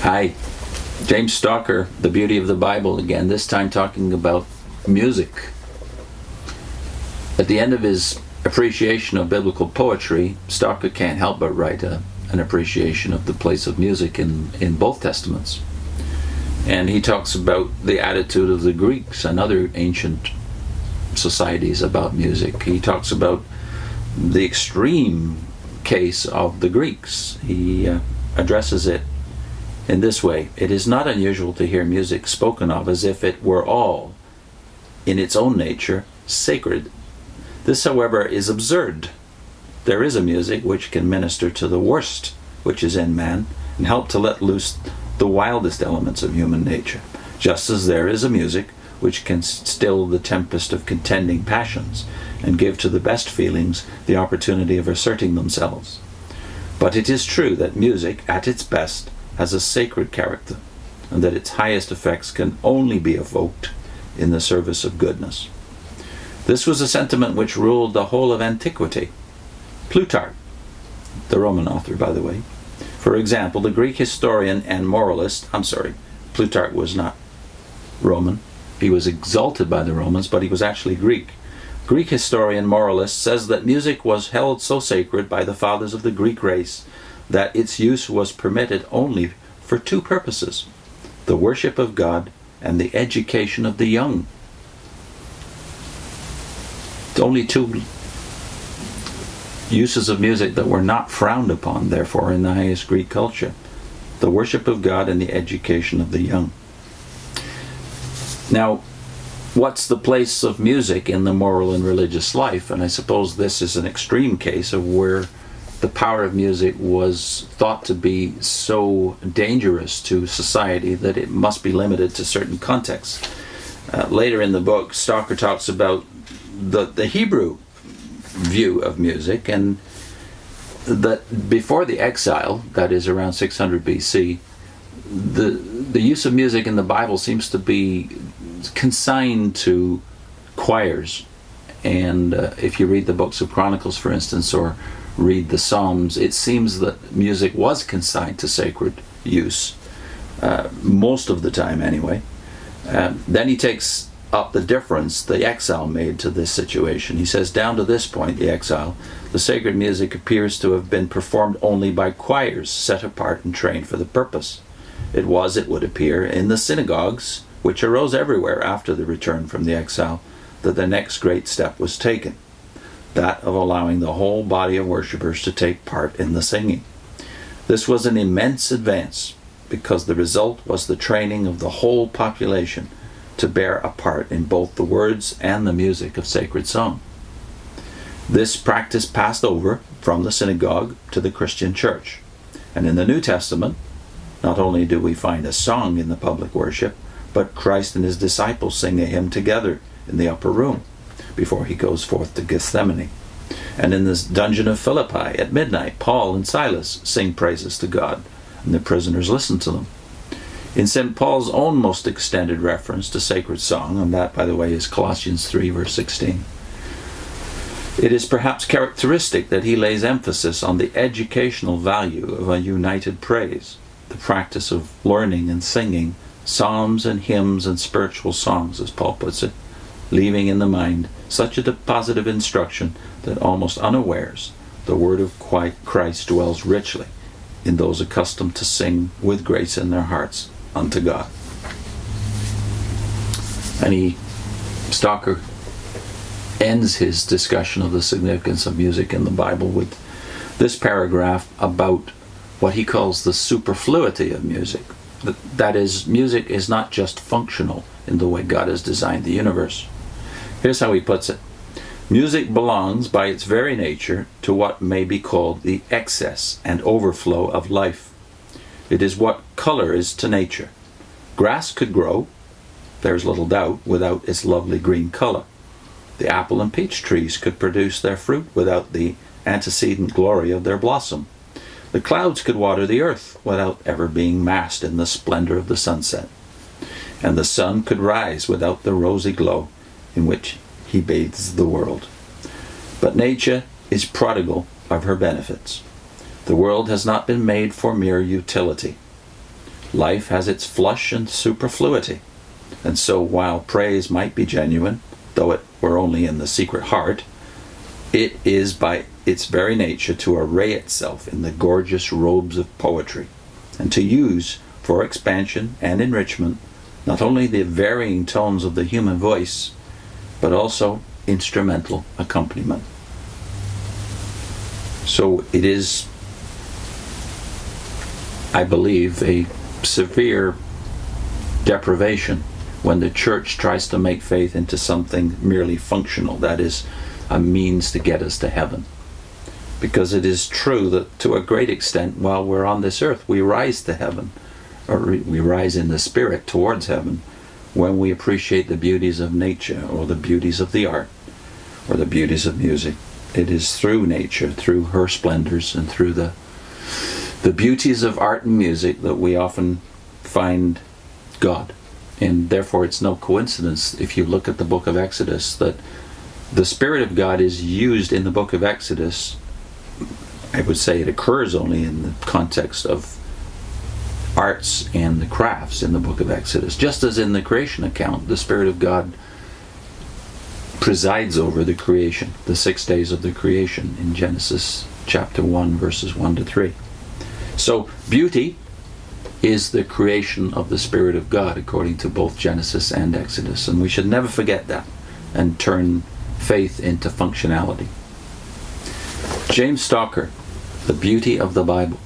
Hi, James Stalker, The Beauty of the Bible again, this time talking about music. At the end of his appreciation of biblical poetry, Stalker can't help but write an appreciation of the place of music in both Testaments. And he talks about the attitude of the Greeks and other ancient societies about music. He talks about the extreme case of the Greeks. He addresses it in this way: it is not unusual to hear music spoken of as if it were all, in its own nature, sacred. This, however, is absurd. There is a music which can minister to the worst which is in man and help to let loose the wildest elements of human nature, just as there is a music which can still the tempest of contending passions and give to the best feelings the opportunity of asserting themselves. But it is true that music, at its best, has a sacred character, and that its highest effects can only be evoked in the service of goodness. This was a sentiment which ruled the whole of antiquity. Plutarch, the Roman author, by the way, for example, the Greek historian and moralist, Plutarch was not Roman. He was exalted by the Romans, but he was actually Greek. Greek historian moralist says that music was held so sacred by the fathers of the Greek race that its use was permitted only for two purposes: the worship of God and the education of the young. Only two uses of music that were not frowned upon, therefore, in the highest Greek culture: the worship of God and the education of the young. Now, what's the place of music in the moral and religious life? And I suppose this is an extreme case of where the power of music was thought to be so dangerous to society that it must be limited to certain contexts. Later in the book, Stalker talks about the Hebrew view of music, and that before the exile, that is around 600 BC, the use of music in the Bible seems to be consigned to choirs. And if you read the books of Chronicles, for instance, or read the Psalms, it seems that music was consigned to sacred use, most of the time anyway. Then he takes up the difference the exile made to this situation. He says, down to this point, the exile, the sacred music appears to have been performed only by choirs set apart and trained for the purpose. It was, it would appear, in the synagogues, which arose everywhere after the return from the exile, that the next great step was taken, that of allowing the whole body of worshippers to take part in the singing. This was an immense advance, because the result was the training of the whole population to bear a part in both the words and the music of sacred song. This practice passed over from the synagogue to the Christian church. And in the New Testament, not only do we find a song in the public worship, but Christ and his disciples sing a hymn together in the upper room before he goes forth to Gethsemane. And in this dungeon of Philippi at midnight, Paul and Silas sing praises to God, and the prisoners listen to them. In St. Paul's own most extended reference to sacred song, and that, by the way, is Colossians 3, verse 16, it is perhaps characteristic that he lays emphasis on the educational value of a united praise, the practice of learning and singing psalms and hymns and spiritual songs, as Paul puts it, leaving in the mind such a deposit of instruction that almost unawares the word of Christ dwells richly in those accustomed to sing with grace in their hearts unto God. And Stalker ends his discussion of the significance of music in the Bible with this paragraph about what he calls the superfluity of music. That is, music is not just functional in the way God has designed the universe. Here's how he puts it: music belongs by its very nature to what may be called the excess and overflow of life. It is what color is to nature. Grass could grow, there's little doubt, without its lovely green color. The apple and peach trees could produce their fruit without the antecedent glory of their blossom. The clouds could water the earth without ever being masked in the splendor of the sunset. And the sun could rise without the rosy glow in which he bathes the world. But nature is prodigal of her benefits. The world has not been made for mere utility. Life has its flush and superfluity. And so while praise might be genuine, though it were only in the secret heart, it is by its very nature to array itself in the gorgeous robes of poetry, and to use for expansion and enrichment not only the varying tones of the human voice, but also instrumental accompaniment. So it is, I believe, a severe deprivation when the church tries to make faith into something merely functional, that is, a means to get us to heaven. Because it is true that to a great extent, while we're on this earth, we rise to heaven, or we rise in the spirit towards heaven, when we appreciate the beauties of nature, or the beauties of the art, or the beauties of music. It is through nature, through her splendors, and through the beauties of art and music that we often find God. And therefore it's no coincidence, if you look at the book of Exodus, that the Spirit of God is used in the book of Exodus. I would say it occurs only in the context of arts and the crafts in the book of Exodus. Just as in the creation account, the Spirit of God presides over the creation, the 6 days of the creation in Genesis chapter 1, verses 1 to 3. So beauty is the creation of the Spirit of God, according to both Genesis and Exodus. And we should never forget that and turn faith into functionality. James Stalker, The Beauty of the Bible.